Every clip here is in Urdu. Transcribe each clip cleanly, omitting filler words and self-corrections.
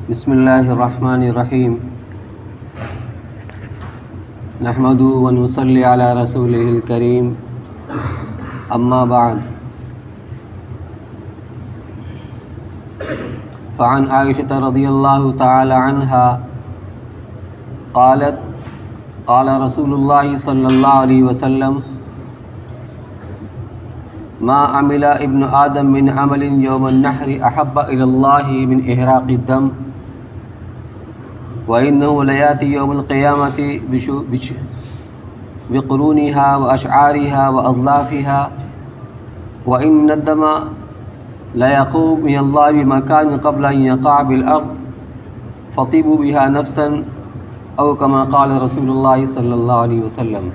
بسم اللہ الرحمن الرحیم نحمدہ ونصلی علی رسولہ الکریم اما بعد فعن عائشة رضی اللہ تعالی عنہا قالت قال رسول اللہ صلی اللہ علیہ وسلم ما عمل ابن آدم من عمل یوم النحر احب الى اللہ من احراق الدم وإنه ليأتي يوم القيامة بقرونها وأشعارها وأظلافها وإن الدم لا يقوم من الله بمكان قبل أن يقع بالأرض فطيبوا بها نفسا أو كما قال رسول الله صلى الله عليه وسلم۔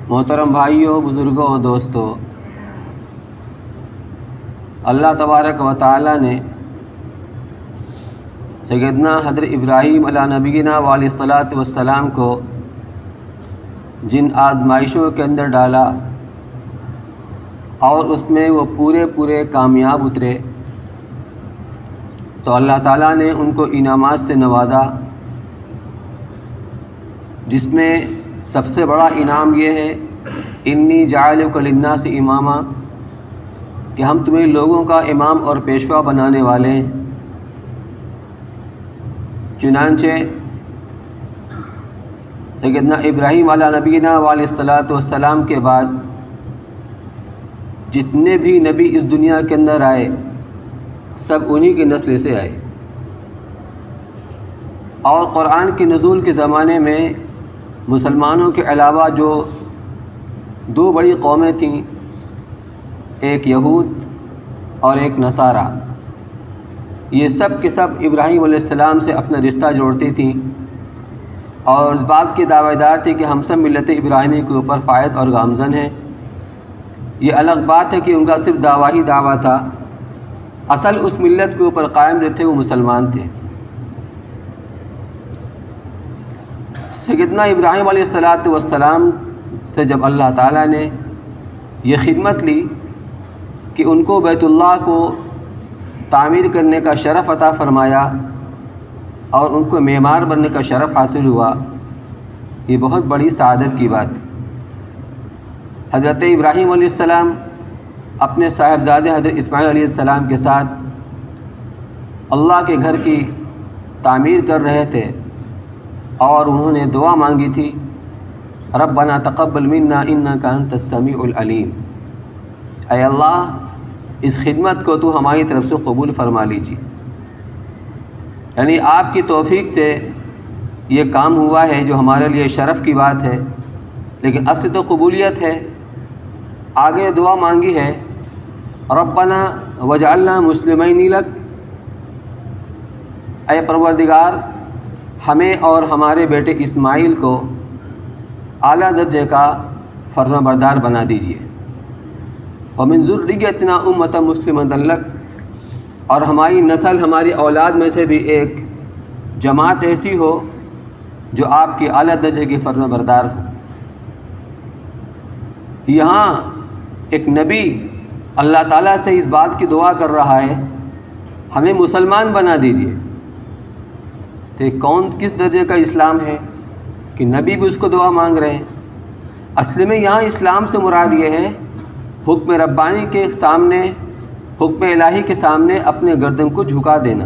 محترم بھائیوں، بزرگوں اور دوستوں، اللہ تبارک و تعالی نے سیدنا حضرت ابراہیم علیہ نبینا علیہ الصلاۃ والسلام کو جن آزمائشوں کے اندر ڈالا اور اس میں وہ پورے کامیاب اترے، تو اللہ تعالیٰ نے ان کو انعامات سے نوازا، جس میں سب سے بڑا انعام یہ ہے انی جاعلک للناس اماما، کہ ہم تمہیں لوگوں کا امام اور پیشوا بنانے والے ہیں۔ چنانچہ سیدنا ابراہیم علیہ نبینا علیہ الصلاۃ والسلام کے بعد جتنے بھی نبی اس دنیا کے اندر آئے سب انہی کی نسل سے آئے، اور قرآن کی نزول کے زمانے میں مسلمانوں کے علاوہ جو دو بڑی قومیں تھیں، ایک یہود اور ایک نصارہ، یہ سب کے سب ابراہیم علیہ السلام سے اپنا رشتہ جوڑتی تھیں اور اس بات کے دعوے دار تھے کہ ہم سب ملت ابراہیمی کے اوپر فائد اور گامزن ہیں۔ یہ الگ بات ہے کہ ان کا صرف دعویٰ ہی دعویٰ تھا، اصل اس ملت کے اوپر قائم جو تھے وہ مسلمان تھے۔ سیدنا ابراہیم علیہ السلام سے جب اللہ تعالیٰ نے یہ خدمت لی کہ ان کو بیت اللہ کو تعمیر کرنے کا شرف عطا فرمایا اور ان کو معمار بننے کا شرف حاصل ہوا، یہ بہت بڑی سعادت کی بات۔ حضرت ابراہیم علیہ السلام اپنے صاحبزادے حضرت اسماعیل علیہ السلام کے ساتھ اللہ کے گھر کی تعمیر کر رہے تھے اور انہوں نے دعا مانگی تھی، ربنا تقبل منا انک انت السمیع العلیم، اے اللہ اس خدمت کو تو ہماری طرف سے قبول فرما لیجیے۔ یعنی آپ کی توفیق سے یہ کام ہوا ہے جو ہمارے لیے شرف کی بات ہے، لیکن اصل تو قبولیت ہے۔ آگے دعا مانگی ہے، ربنا وجعلنا مسلمین لک، اے پروردگار ہمیں اور ہمارے بیٹے اسماعیل کو اعلیٰ درجے کا فرما بردار بنا دیجیے، ومن ذریتنا امۃ مسلمۃ لک، اور ہماری نسل ہماری اولاد میں سے بھی ایک جماعت ایسی ہو جو آپ کی اعلیٰ درجے کی فرما بردار ہو۔ یہاں ایک نبی اللہ تعالیٰ سے اس بات کی دعا کر رہا ہے ہمیں مسلمان بنا دیجیے، تو کون کس درجے کا اسلام ہے کہ نبی بھی اس کو دعا مانگ رہے ہیں۔ اصل میں یہاں اسلام سے مراد یہ ہے حکم ربانی کے سامنے، حکم الہی کے سامنے اپنے گردن کو جھکا دینا،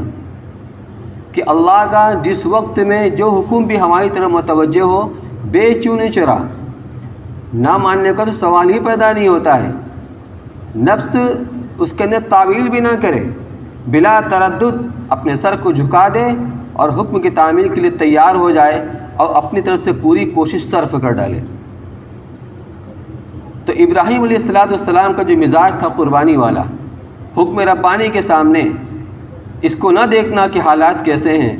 کہ اللہ کا جس وقت میں جو حکم بھی ہماری طرف متوجہ ہو بے چونے چرا نہ ماننے کا تو سوال ہی پیدا نہیں ہوتا ہے، نفس اس کے اندر تعویل بھی نہ کرے، بلا تردد اپنے سر کو جھکا دے اور حکم کی تعمیل کے لیے تیار ہو جائے اور اپنی طرف سے پوری کوشش صرف کر ڈالے۔ تو ابراہیم علیہ السلام کا جو مزاج تھا قربانی والا، حکم ربانی کے سامنے اس کو نہ دیکھنا کہ حالات کیسے ہیں،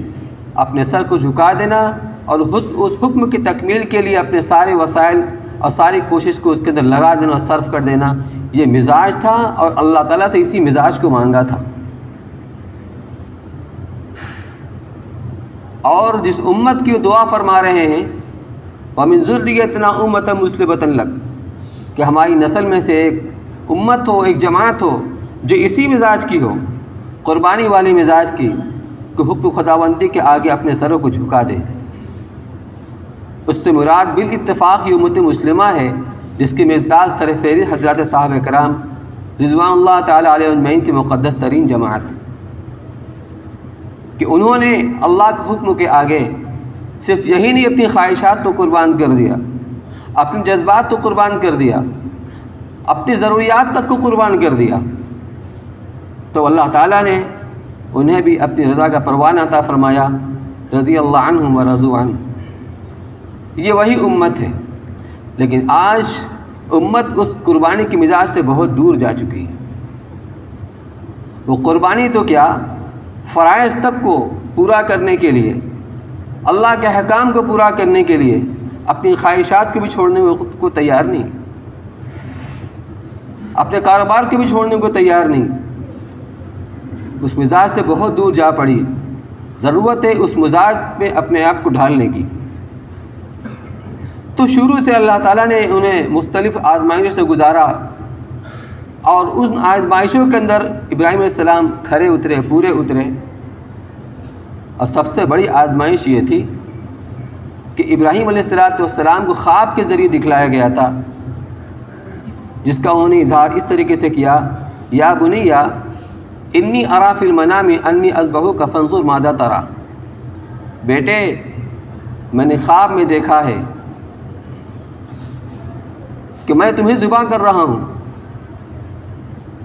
اپنے سر کو جھکا دینا اور اس حکم کی تکمیل کے لیے اپنے سارے وسائل اور ساری کوشش کو اس کے اندر لگا دینا اور صرف کر دینا، یہ مزاج تھا اور اللہ تعالیٰ سے اسی مزاج کو مانگا تھا۔ اور جس امت کی دعا فرما رہے ہیں وَمِن ذُرِّيَّتِنَا أُمَّةً مُسْلِمَةً لَكَ، کہ ہماری نسل میں سے ایک امت ہو، ایک جماعت ہو جو اسی مزاج کی ہو، قربانی والی مزاج کی کہ حکم خداوندی کے آگے اپنے سروں کو جھکا دے۔ اس سے مراد بالاتفاق یہ امت مسلمہ ہے جس کی مقدار سر فہرست حضرات صحابہ کرام رضوان اللہ تعالیٰ علیہ اجمعین کی مقدس ترین جماعت، کہ انہوں نے اللہ کے حکم کے آگے صرف یہی نہیں اپنی خواہشات کو قربان کر دیا، اپنے جذبات کو قربان کر دیا، اپنی ضروریات تک کو قربان کر دیا، تو اللہ تعالیٰ نے انہیں بھی اپنی رضا کا پروانہ عطا فرمایا، رضی اللہ عنہم و رضوا عنہ۔ یہ وہی امت ہے، لیکن آج امت اس قربانی کی مزاج سے بہت دور جا چکی ہے۔ وہ قربانی تو کیا، فرائض تک کو پورا کرنے کے لیے، اللہ کے احکام کو پورا کرنے کے لیے اپنی خواہشات کو بھی چھوڑنے کو تیار نہیں، اپنے کاروبار کو بھی چھوڑنے کو تیار نہیں، اس مزاج سے بہت دور جا پڑی۔ ضرورت ہے اس مزاج میں اپنے آپ کو ڈھالنے کی۔ تو شروع سے اللہ تعالیٰ نے انہیں مختلف آزمائشوں سے گزارا، اور ان آزمائشوں کے اندر ابراہیم علیہ السلام کھرے اترے، پورے اترے۔ اور سب سے بڑی آزمائش یہ تھی کہ ابراہیم علیہ السلام کو خواب کے ذریعے دکھلایا گیا تھا، جس کا انہوں نے اظہار اس طریقے سے کیا، یا بنیا انی ارا فی المنام انی اذبحک فانظر ماذا تری، بیٹے میں نے خواب میں دیکھا ہے کہ میں تمہیں ذبح کر رہا ہوں،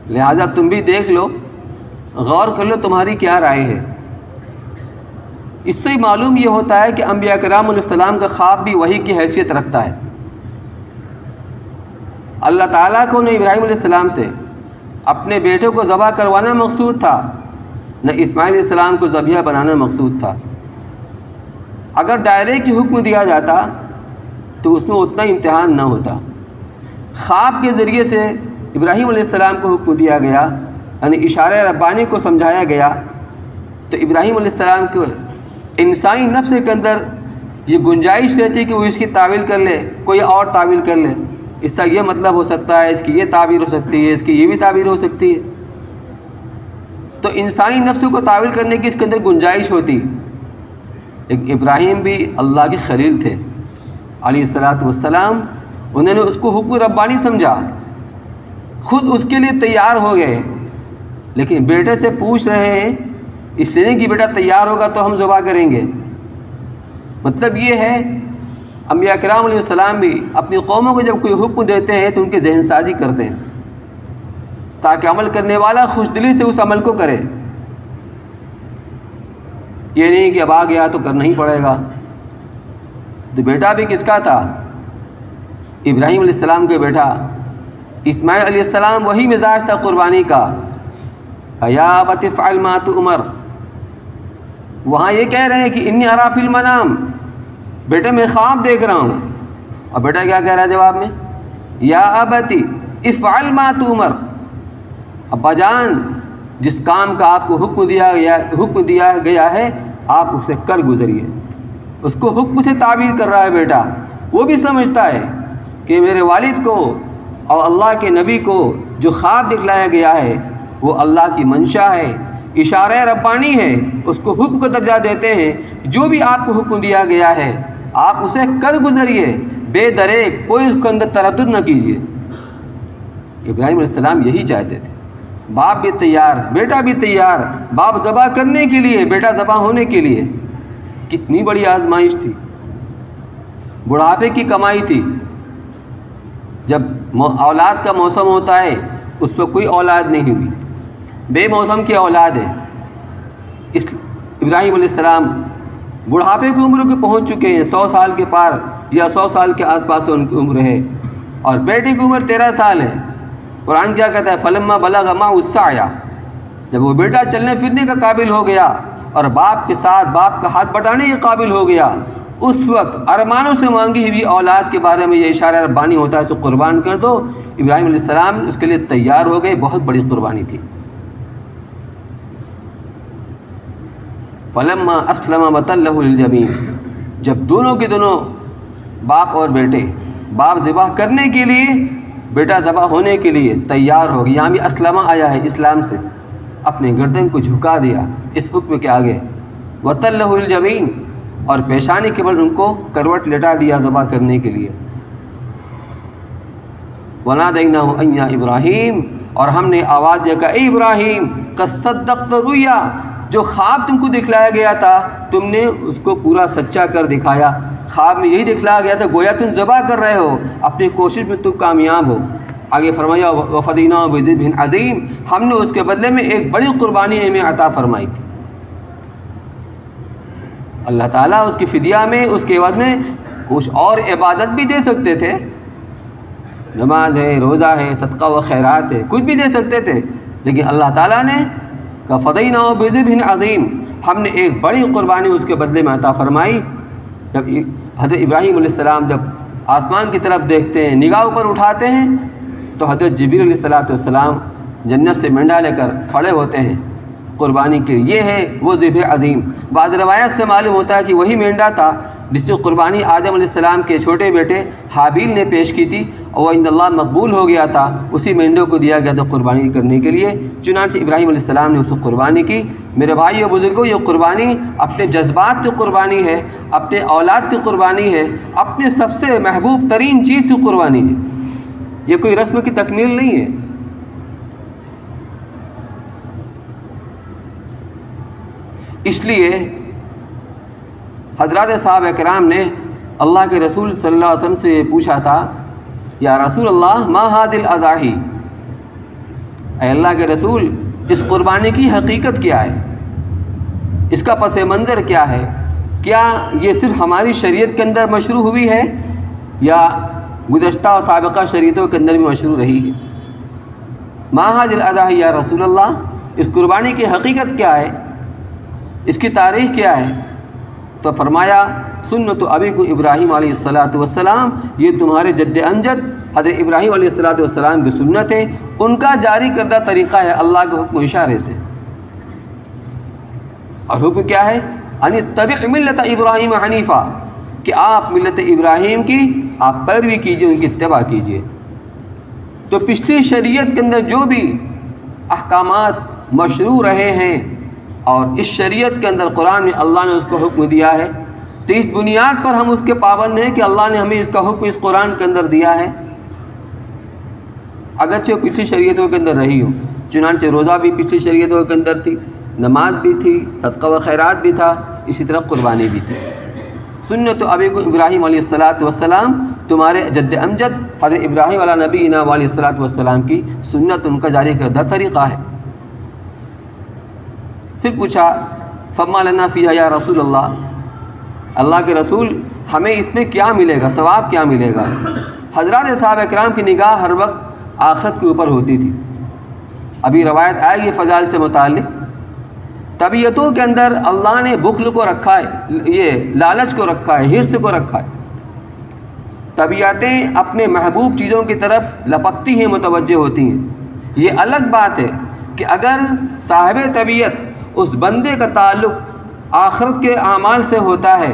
لہٰذا تم بھی دیکھ لو، غور کر لو تمہاری کیا رائے ہے۔ اس سے معلوم یہ ہوتا ہے کہ انبیاء کرام علیہ السلام کا خواب بھی وحی کی حیثیت رکھتا ہے۔ اللہ تعالیٰ کو نہ ابراہیم علیہ السلام سے اپنے بیٹے کو ذبح کروانا مقصود تھا، نہ اسماعیل علیہ السلام کو ذبیحہ بنانا مقصود تھا۔ اگر ڈائریکٹ کی حکم دیا جاتا تو اس میں اتنا امتحان نہ ہوتا۔ خواب کے ذریعے سے ابراہیم علیہ السلام کو حکم دیا گیا، یعنی اشارہ ربانی کو سمجھایا گیا، تو ابراہیم علیہ السلام کو انسانی نفس کے اندر یہ گنجائش رہتی کہ وہ اس کی تعویل کر لے، کوئی اور تعویل کر لے، اس کا یہ مطلب ہو سکتا ہے، اس کی یہ تعبیر ہو سکتی ہے، اس کی یہ بھی تعبیر ہو سکتی ہے۔ تو انسانی نفس کو تعویل کرنے کی اس کے اندر گنجائش ہوتی۔ لیکن ابراہیم بھی اللہ کے خلیل تھے علیہ السلام، انہوں نے اس کو حکم ربانی سمجھا، خود اس کے لیے تیار ہو گئے، لیکن بیٹے سے پوچھ رہے ہیں اس لیے کہ بیٹا تیار ہوگا تو ہم ذبح کریں گے۔ مطلب یہ ہے انبیاء کرام علیہ السلام بھی اپنی قوموں کو جب کوئی حکم دیتے ہیں تو ان کی ذہن سازی کرتے ہیں تاکہ عمل کرنے والا خوش دلی سے اس عمل کو کرے، یہ نہیں کہ اب آ گیا تو کرنا ہی پڑے گا۔ تو بیٹا بھی کس کا تھا؟ ابراہیم علیہ السلام کے بیٹا اسماعیل علیہ السلام، وہی مزاج تھا قربانی کا، یا ابت افعل ما تؤمر۔ وہاں یہ کہہ رہے ہیں کہ انی ارا فی المنام، بیٹے میں خواب دیکھ رہا ہوں، اور بیٹا کیا کہہ رہا ہے جواب میں؟ یا ابتی افعل ما تؤمر، ابا جان جس کام کا آپ کو حکم دیا گیا ہے آپ اسے کر گزریے۔ اس کو حکم سے تعبیر کر رہا ہے بیٹا، وہ بھی سمجھتا ہے کہ میرے والد کو اور اللہ کے نبی کو جو خواب دکھلایا گیا ہے وہ اللہ کی منشا ہے، اشارہ ربانی ہے، اس کو حکم کا درجہ دیتے ہیں۔ جو بھی آپ کو حکم دیا گیا ہے آپ اسے کر گزریے، بے دریغ، کوئی اس کے اندر تردد نہ کیجیے۔ ابراہیم علیہ السلام یہی چاہتے تھے، باپ بھی تیار، بیٹا بھی تیار، باپ ذبح کرنے کے لیے، بیٹا ذبح ہونے کے لیے۔ کتنی بڑی آزمائش تھی، بڑھاپے کی کمائی تھی۔ جب اولاد کا موسم ہوتا ہے اس پہ کوئی اولاد نہیں ہوئی، بے موسم کی اولاد ہے۔ ابراہیم علیہ السلام بڑھاپے کی عمر کے پہنچ چکے ہیں، 100 سال کے پار یا 100 سال کے آس پاس ان کی عمر ہے، اور بیٹے کی عمر 13 سال ہے۔ قرآن کیا کہتا ہے؟ فلما بلغ معه السعی، جب وہ بیٹا چلنے پھرنے کا قابل ہو گیا اور باپ کے ساتھ باپ کا ہاتھ بٹانے کے قابل ہو گیا، اس وقت ارمانوں سے مانگی ہوئی اولاد کے بارے میں یہ اشارہ ربانی ہوتا ہے، اسے قربان کر دو۔ ابراہیم علیہ السلام اس کے لیے تیار ہو گئے، بہت بڑی قربانی تھی۔ فلما اسلم وتلہ للجبین، جب دونوں کے دونوں باپ اور بیٹے، باپ ذبح کرنے کے لیے، بیٹا ذبح ہونے کے لیے تیار ہو گئے۔ یہاں بھی اسلم آیا ہے اسلام سے، اپنے گردن کو جھکا دیا اس حکم کے آگے، وَتَلَّهُ الْجَبِينَ، اور پیشانی کے بل ان کو کروٹ لٹا دیا ذبح کرنے کے لیے، وَنَادَيْنَاهُ أَن يَا إِبْرَاهِيمُ، اور ہم نے آواز دیا کہ اے ابراہیم قَدْ صَدَّقْتَ الرُّؤْيَا، جو خواب تم کو دکھلایا گیا تھا تم نے اس کو پورا سچا کر دکھایا، خواب میں یہی دکھلایا گیا تھا، گویا تم ذبح کر رہے ہو، اپنی کوشش میں تم کامیاب ہو۔ آگے فرمایا وَفَدَيْنَاهُ بِذِبْحٍ عَظِيمٍ، ہم نے اس کے بدلے میں ایک بڑی قربانی ہمیں عطا فرمائی تھی۔ اللہ تعالیٰ اس کی فدیہ میں، اس کے عوض میں کچھ اور عبادت بھی دے سکتے تھے، نماز ہے، روزہ ہے، صدقہ و خیرات ہے، کچھ بھی دے سکتے تھے، لیکن اللہ تعالیٰ نے فَفَدَيْنَاهُ بِذِبْحٍ عَظِيمٍ، ہم نے ایک بڑی قربانی اس کے بدلے میں عطا فرمائی۔ جب حضرت ابراہیم علیہ السلام جب آسمان کی طرف دیکھتے ہیں، نگاہ اوپر اٹھاتے ہیں تو حضرت جبریل علیہ السلام جنت سے مینڈا لے کر کھڑے ہوتے ہیں قربانی کے، یہ ہے وہ ذبح عظیم۔ بعض روایت سے معلوم ہوتا ہے کہ وہی مینڈا تھا جس کی قربانی آدم علیہ السلام کے چھوٹے بیٹے حابیل نے پیش کی تھی، اور وہ عند اللہ مقبول ہو گیا تھا، اسی مینڈے کو دیا گیا تھا قربانی کرنے کے لیے، چنانچہ ابراہیم علیہ السلام نے اس کو قربانی کی۔ میرے بھائی اور بزرگوں، یہ قربانی اپنے جذبات کی قربانی ہے، اپنے اولاد کی قربانی ہے، اپنے سب سے محبوب ترین چیز کی قربانی ہے، یہ کوئی رسم کی تکمیل نہیں ہے۔ اس لیے حضرات صحابہ کرام نے اللہ کے رسول صلی اللہ علیہ وسلم سے پوچھا تھا، یا رسول اللہ ما هذه الاضاحی، اے اللہ کے رسول اس قربانی کی حقیقت کیا ہے، اس کا پس منظر کیا ہے، کیا یہ صرف ہماری شریعت کے اندر مشروع ہوئی ہے یا گزشتہ و سابقہ شریعتوں کے اندر بھی مشروع رہی ہے؟ ما هذه الاضاحی یا رسول اللہ، اس قربانی کی حقیقت کیا ہے، اس کی تاریخ کیا ہے؟ تو فرمایا سنت ابیکم ابراہیم علیہ السلام، یہ تمہارے جد امجد حضرت ابراہیم علیہ السلام کی سنت ہے، ان کا جاری کردہ طریقہ ہے اللہ کے حکم و اشارے سے۔ اور حکم کیا ہے؟ ان اتبع ملت ابراہیم حنیفہ، کہ آپ ملت ابراہیم کی آپ پیروی کیجئے، ان کی اتباع کیجئے۔ تو پچھلی شریعت کے اندر جو بھی احکامات مشروع رہے ہیں اور اس شریعت کے اندر قرآن میں اللہ نے اس کو حکم دیا ہے، تو اس بنیاد پر ہم اس کے پابند ہیں کہ اللہ نے ہمیں اس کا حکم اس قرآن کے اندر دیا ہے، اگرچہ پچھلی شریعتوں کے اندر رہی ہو۔ چنانچہ روزہ بھی پچھلی شریعتوں کے اندر تھی، نماز بھی تھی، صدقہ و خیرات بھی تھا، اسی طرح قربانی بھی تھی۔ سنت ابیکم ابراہیم علیہ السلام، تمہارے جد امجد حضرت ابراہیم علیہ نبینا علیہ السلام کی سنت، ان کا جاری کردہ طریقہ ہے۔ پھر پوچھا فما لنا فیہا یا رسول اللہ، اللہ کے رسول ہمیں اس میں کیا ملے گا، ثواب کیا ملے گا؟ حضرات صحابہ کرام کی نگاہ ہر وقت آخرت کے اوپر ہوتی تھی۔ ابھی روایت آئے گی فضائل سے متعلق۔ طبیعتوں کے اندر اللہ نے بخل کو رکھا ہے، یہ لالچ کو رکھا ہے، حرص کو رکھا ہے۔ طبیعتیں اپنے محبوب چیزوں کی طرف لپکتی ہیں، متوجہ ہوتی ہیں۔ یہ الگ بات ہے کہ اگر صاحب طبیعت اس بندے کا تعلق آخرت کے اعمال سے ہوتا ہے،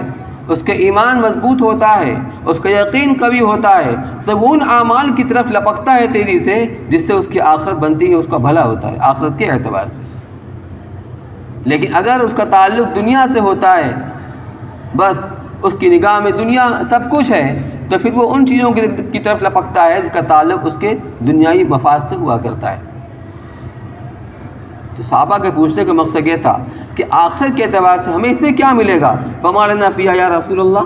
اس کے ایمان مضبوط ہوتا ہے، اس کا یقین قوی ہوتا ہے، تو وہ ان اعمال کی طرف لپکتا ہے تیزی سے، جس سے اس کی آخرت بنتی ہے، اس کا بھلا ہوتا ہے آخرت کے اعتبار سے۔ لیکن اگر اس کا تعلق دنیا سے ہوتا ہے، بس اس کی نگاہ میں دنیا سب کچھ ہے، تو پھر وہ ان چیزوں کی طرف لپکتا ہے جس کا تعلق اس کے دنیاوی مفاد سے ہوا کرتا ہے۔ تو صحابہ کے پوچھنے کا مقصد یہ تھا کہ آخرت کے اعتبار سے ہمیں اس میں کیا ملے گا؟ فما لنا فیہا یا رسول اللہ،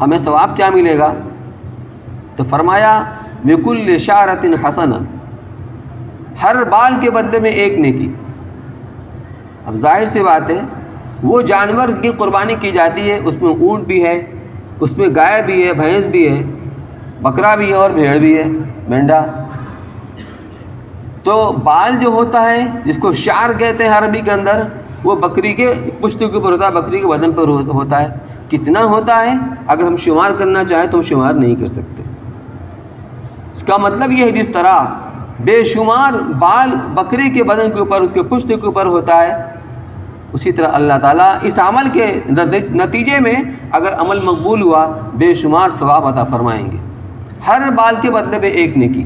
ہمیں ثواب کیا ملے گا؟ تو فرمایا بکل شعرۃ حسنہ، ہر بال کے بدلے میں ایک نیکی۔ اب ظاہر سی بات ہے، وہ جانور کی قربانی کی جاتی ہے، اس میں اونٹ بھی ہے، اس میں گائے بھی ہے، بھینس بھی ہے، بکرا بھی ہے اور بھیڑ بھی ہے، مینڈا۔ تو بال جو ہوتا ہے جس کو شعر کہتے ہیں عربی کے اندر، وہ بکری کے پشت کے اوپر ہوتا ہے، بکری کے بدن پر ہوتا ہے۔ کتنا ہوتا ہے اگر ہم شمار کرنا چاہیں تو ہم شمار نہیں کر سکتے۔ اس کا مطلب یہ ہے جس طرح بے شمار بال بکری کے بدن کے اوپر، اس کے پشت کے اوپر ہوتا ہے، اسی طرح اللہ تعالیٰ اس عمل کے نتیجے میں اگر عمل مقبول ہوا بے شمار ثواب عطا فرمائیں گے، ہر بال کے بدلے میں ایک نیکی۔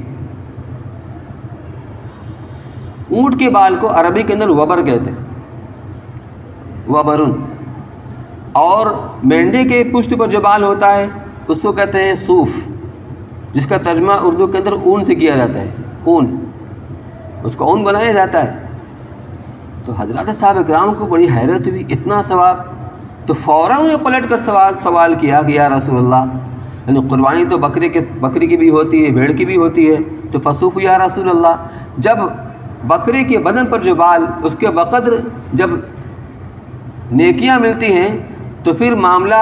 اونٹ کے بال کو عربی کے اندر وبر کہتے ہیں، وبرن، اور مینڈے کے پشت پر جو بال ہوتا ہے اس کو کہتے ہیں صوف، جس کا ترجمہ اردو کے اندر اون سے کیا جاتا ہے، اون، اس کو اون بنایا جاتا ہے۔ تو حضرات صاحب اکرام کو بڑی حیرت ہوئی، اتنا ثواب! تو فوراً انہیں پلٹ کر سوال کیا کہ یا رسول اللہ، یعنی قربانی تو بکری کی بھی ہوتی ہے، بھیڑ کی بھی ہوتی ہے، تو فصوف یا رسول اللہ، جب بکرے کے بدن پر جو بال، اس کے بقدر جب نیکیاں ملتی ہیں تو پھر معاملہ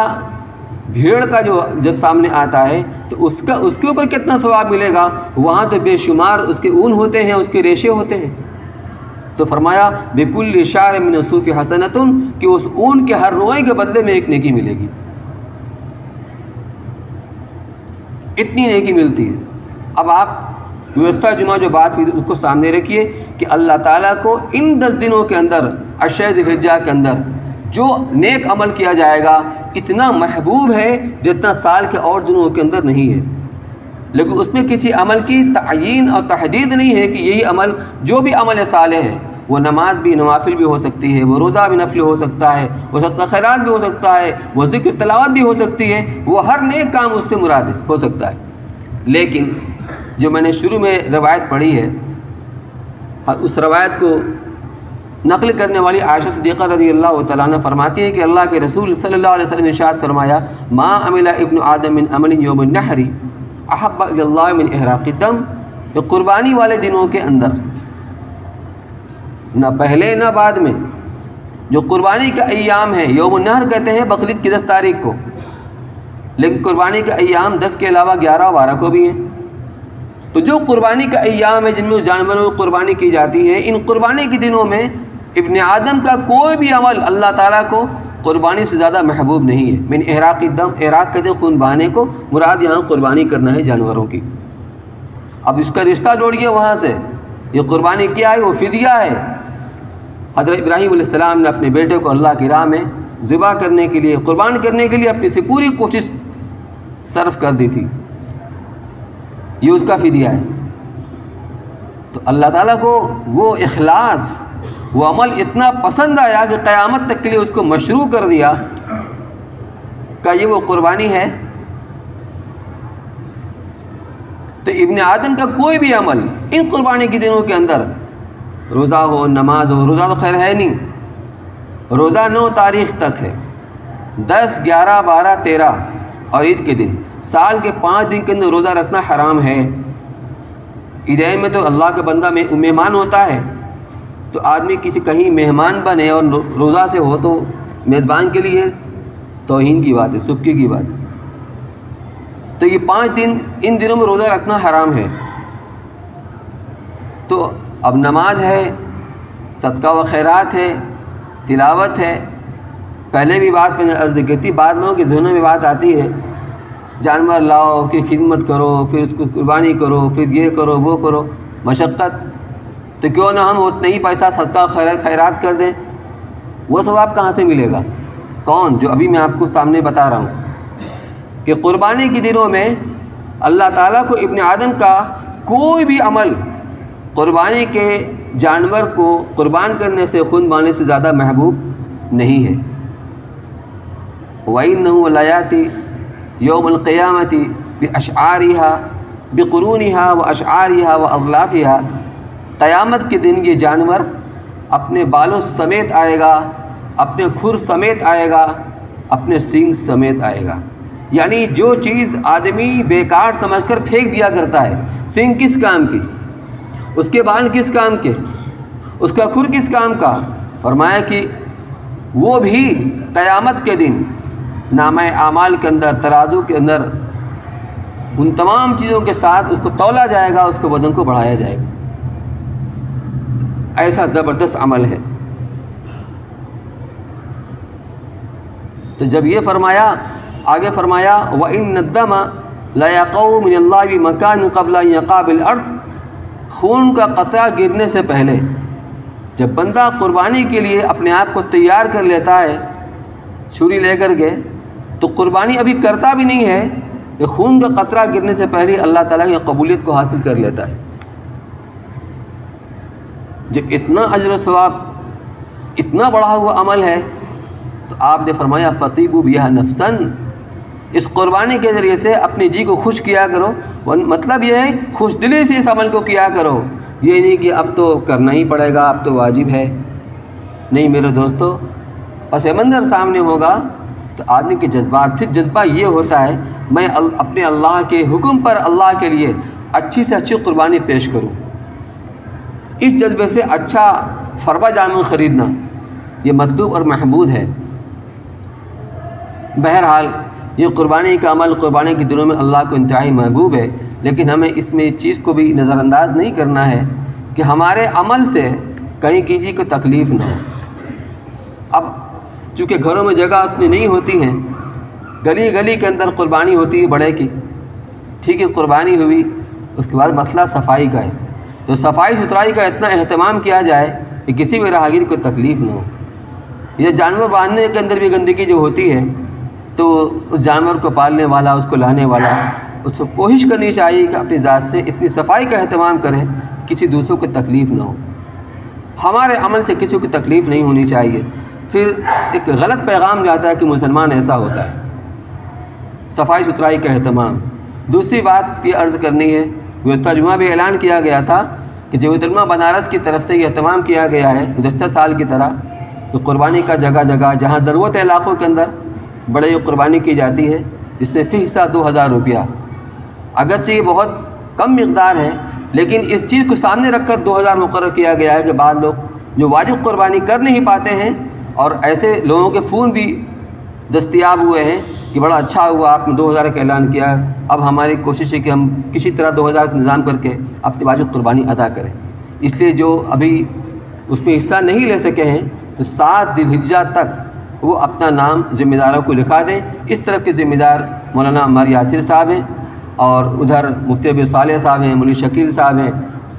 بھیڑ کا جو جب سامنے آتا ہے تو اس کے اوپر کتنا ثواب ملے گا، وہاں تو بے شمار اس کے اون ہوتے ہیں، اس کے ریشے ہوتے ہیں۔ تو فرمایا بکل شعر من الصوف حسنۃ، کہ اس اون کے ہر روئے کے بدلے میں ایک نیکی ملے گی، اتنی نیکی ملتی ہے۔ اب آپ گزشتہ جمعہ جو بات ہوئی اس کو سامنے رکھیے کہ اللہ تعالیٰ کو ان 10 دنوں کے اندر، عشر ذی الحجہ کے اندر جو نیک عمل کیا جائے گا اتنا محبوب ہے جتنا سال کے اور دنوں کے اندر نہیں ہے۔ لیکن اس میں کسی عمل کی تعیین اور تحدید نہیں ہے کہ یہی عمل، جو بھی عمل صالح ہے، وہ نماز بھی نوافل بھی ہو سکتی ہے، وہ روزہ بھی نفل ہو سکتا ہے، وہ صدقہ خیرات بھی ہو سکتا ہے، وہ ذکر تلاوت بھی ہو سکتی ہے، وہ ہر نیک کام اس سے مراد ہو سکتا ہے۔ لیکن جو میں نے شروع میں روایت پڑھی ہے، اس روایت کو نقل کرنے والی عائشہ صدیقہ رضی اللہ تعالیٰ عنہ فرماتی ہیں کہ اللہ کے رسول صلی اللہ علیہ وسلم نے ارشاد فرمایا، ما عمل ابن آدم من عمل یوم النحر احب الی اللہ من احراق الدم، کہ قربانی والے دنوں کے اندر، نہ پہلے نہ بعد میں، جو قربانی کا ایام ہے، یوم النحر کہتے ہیں بقرعید کی 10 تاریخ کو، لیکن قربانی کا ایام 10 کے علاوہ 11 اور 12 کو بھی ہیں۔ تو جو قربانی کا ایام ہے جن میں جانوروں کی قربانی کی جاتی ہے، ان قربانی کے دنوں میں ابن آدم کا کوئی بھی عمل اللہ تعالیٰ کو قربانی سے زیادہ محبوب نہیں ہے۔ من احراق الدم، احراق کہتے ہیں خون بہانے کو، مراد یہاں قربانی کرنا ہے جانوروں کی۔ اب اس کا رشتہ جوڑیے وہاں سے، یہ قربانی کیا ہے؟ وہ فدیہ ہے۔ حضرت ابراہیم علیہ السلام نے اپنے بیٹے کو اللہ کی راہ میں ذبح کرنے کے لیے، قربان کرنے کے لیے اپنی سے پوری کوشش صرف کر دی تھی، یہ اس کا فدیہ ہے۔ تو اللہ تعالیٰ کو وہ اخلاص، وہ عمل اتنا پسند آیا کہ قیامت تک کے لیے اس کو مشروع کر دیا کہ یہ وہ قربانی ہے۔ تو ابن آدم کا کوئی بھی عمل ان قربانی کے دنوں کے اندر، روزہ ہو، نماز ہو، روزہ تو خیر ہے نہیں، روزہ 9 تاریخ تک ہے، 10، 11، 12، 13 اور عید کے دن، سال کے 5 دن کے اندر روزہ رکھنا حرام ہے۔ عیدین میں تو اللہ کا بندہ مہمان ہوتا ہے، تو آدمی کسی کہیں مہمان بنے اور روزہ سے ہو تو میزبان کے لیے توہین کی بات ہے، سبکی کی بات ہے۔ تو یہ 5 دن، ان دنوں میں روزہ رکھنا حرام ہے۔ تو اب نماز ہے، صدقہ و خیرات ہے، تلاوت ہے۔ پہلے بھی بات میں نے عرض کی تھی، بعض لوگوں کے ذہنوں میں بات آتی ہے، جانور لاؤ، پھر خدمت کرو، پھر اس کو قربانی کرو، پھر یہ کرو وہ کرو، مشقت، تو کیوں نہ ہم اتنا ہی پیسہ صدقہ خیرات کر دیں؟ وہ ثواب کہاں سے ملے گا؟ کون؟ جو ابھی میں آپ کو سامنے بتا رہا ہوں کہ قربانی کے دنوں میں اللہ تعالیٰ کو ابن آدم کا کوئی بھی عمل قربانی کے جانور کو قربان کرنے سے، خون بہانے سے زیادہ محبوب نہیں ہے۔ وَإِنَّهُ لَيَأْتِي يَوْمَ الْقِيَامَةِ بِأَشْعَارِهَا بِقُرُونِهَا وَأَشْعَارِهَا وَأَظْلَافِهَا، قیامت کے دن یہ جانور اپنے بالوں سمیت آئے گا، اپنے کھر سمیت آئے گا، اپنے سینگ سمیت آئے گا۔ یعنی جو چیز آدمی بیکار سمجھ کر پھینک دیا کرتا ہے، سینگ کس کام کی، اس کے بال کس کام کے، اس کا کھر کس کام کا، فرمایا کہ وہ بھی قیامت کے دن نامہ اعمال کے اندر، ترازو کے اندر ان تمام چیزوں کے ساتھ اس کو تولا جائے گا، اس کے وزن کو بڑھایا جائے گا۔ ایسا زبردست عمل ہے۔ تو جب یہ فرمایا، آگے فرمایا وَإِنَّ الدَّمَ لَيَقَعُ مِنَ اللَّهِ بِمَكَانٍ قَبْلَ أَن يَقَعَ بِالْأَرْضِ، خون کا قطرہ گرنے سے پہلے جب بندہ قربانی کے لیے اپنے آپ کو تیار کر لیتا ہے چھری لے کر کے، تو قربانی ابھی کرتا بھی نہیں ہے کہ خون کا قطرہ گرنے سے پہلے اللہ تعالیٰ کی قبولیت کو حاصل کر لیتا ہے۔ جب اتنا اجر و ثواب، اتنا بڑھا ہوا عمل ہے، تو آپ نے فرمایا فطیبوا بہا نفسا، اس قربانی کے ذریعے سے اپنی جی کو خوش کیا کرو۔ مطلب یہ ہے خوش دلی سے اس عمل کو کیا کرو، یہ نہیں کہ اب تو کرنا ہی پڑے گا، اب تو واجب ہے۔ نہیں میرے دوستو، پس منظر سامنے ہوگا تو آدمی کے جذبات، پھر جذبہ یہ ہوتا ہے میں اپنے اللہ کے حکم پر اللہ کے لیے اچھی سے اچھی قربانی پیش کروں۔ اس جذبے سے اچھا فربہ جامع خریدنا یہ مطلوب اور محمود ہے۔ بہرحال یہ قربانی کا عمل قربانی کے دنوں میں اللہ کو انتہائی محبوب ہے، لیکن ہمیں اس میں اس چیز کو بھی نظر انداز نہیں کرنا ہے کہ ہمارے عمل سے کہیں کسی کو تکلیف نہ ہو۔ اب چونکہ گھروں میں جگہ اتنی نہیں ہوتی ہیں، گلی گلی کے اندر قربانی ہوتی ہے بڑے کی، ٹھیک ہے، قربانی ہوئی، اس کے بعد مسئلہ صفائی کا ہے، تو صفائی ستھرائی کا اتنا اہتمام کیا جائے کہ کسی بھی راہگیر کو تکلیف نہ ہو۔ یہ جانور باندھنے کے اندر بھی گندگی جو ہوتی ہے، تو اس جانور کو پالنے والا، اس کو لانے والا، اس کو کوشش کرنی چاہیے کہ اپنی ذات سے اتنی صفائی کا اہتمام کرے کسی دوسروں کو تکلیف نہ ہو۔ ہمارے عمل سے کسی کو تکلیف نہیں ہونی چاہیے، پھر ایک غلط پیغام جاتا ہے کہ مسلمان ایسا ہوتا ہے۔ صفائی ستھرائی کا اہتمام۔ دوسری بات یہ عرض کرنی ہے، گزشتہ جمعہ بھی اعلان کیا گیا تھا کہ جمعیت علماء بنارس کی طرف سے یہ اہتمام کیا گیا ہے گزشتہ سال کی طرح کہ قربانی کا جگہ جگہ جہاں ضرورت ہے علاقوں کے اندر بڑے قربانی کی جاتی ہے، جس سے فی حصہ 2000 روپیہ، اگرچہ یہ بہت کم مقدار ہے، لیکن اس چیز کو سامنے رکھ کر 2000 مقرر کیا گیا ہے کہ بعض لوگ جو واجب قربانی کر نہیں پاتے ہیں، اور ایسے لوگوں کے فون بھی دستیاب ہوئے ہیں کہ بڑا اچھا ہوا آپ نے 2000 کا اعلان کیا، اب ہماری کوشش ہے کہ ہم کسی طرح 2000 کا انتظام کر کے اپنی واجب قربانی ادا کریں۔ اس لیے جو ابھی اس میں حصہ نہیں لے سکے ہیں تو 7 ذی الحجہ تک وہ اپنا نام ذمہ داروں کو لکھا دیں۔ اس طرف کے ذمہ دار مولانا عمار یاسر صاحب ہیں، اور ادھر مفتی ابو صالح صاحب ہیں، مولوی شکیل صاحب ہیں،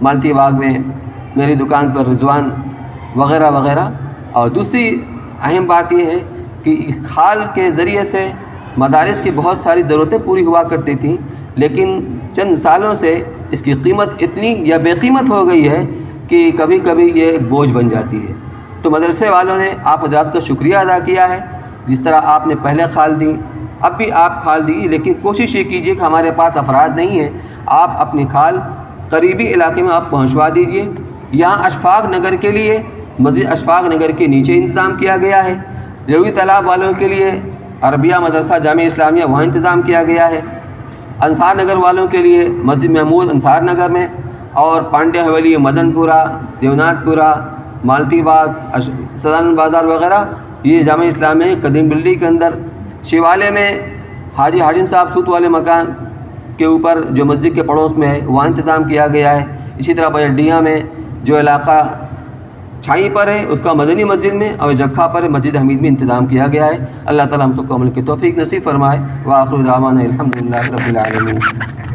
مالتی باغ میں میری دکان پر رضوان وغیرہ وغیرہ۔ اور دوسری اہم بات یہ ہے کہ کھال کے ذریعے سے مدارس کی بہت ساری ضرورتیں پوری ہوا کرتی تھیں، لیکن چند سالوں سے اس کی قیمت اتنی یا بے قیمت ہو گئی ہے کہ کبھی کبھی یہ ایک بوجھ بن جاتی ہے۔ تو مدرسے والوں نے آپ حضرات کا شکریہ ادا کیا ہے، جس طرح آپ نے پہلے کھال دی، اب بھی آپ کھال دیجیے، لیکن کوشش یہ کیجیے کہ ہمارے پاس افراد نہیں ہیں، آپ اپنی کھال قریبی علاقے میں آپ پہنچوا دیجیے۔ یہاں اشفاق نگر کے لیے مسجد اشفاق نگر کے نیچے انتظام کیا گیا ہے، ریوی تالاب والوں کے لیے عربیہ مدرسہ جامعہ اسلامیہ وہاں انتظام کیا گیا ہے، انصار نگر والوں کے لیے مسجد محمود انصار نگر میں، اور پانڈیا حویلی مدن پورہ، دیوناتھ پورہ، مالتی باغ، سدان بازار وغیرہ یہ جامعہ اسلامیہ قدیم بلی کے اندر، شیوالے میں حاجی حاجم صاحب سوت والے مکان کے اوپر جو مسجد کے پڑوس میں ہے وہاں انتظام کیا گیا ہے۔ اسی طرح بجڈیاں میں جو علاقہ چھائی پر ہے اس کا مدنی مسجد میں، اور جکھا پر مسجد حمید میں انتظام کیا گیا ہے۔ اللہ تعالیٰ ہم سب کو عمل کی توفیق نصیب فرمائے۔ وآخر دعوانا الحمدللہ رب العالمین۔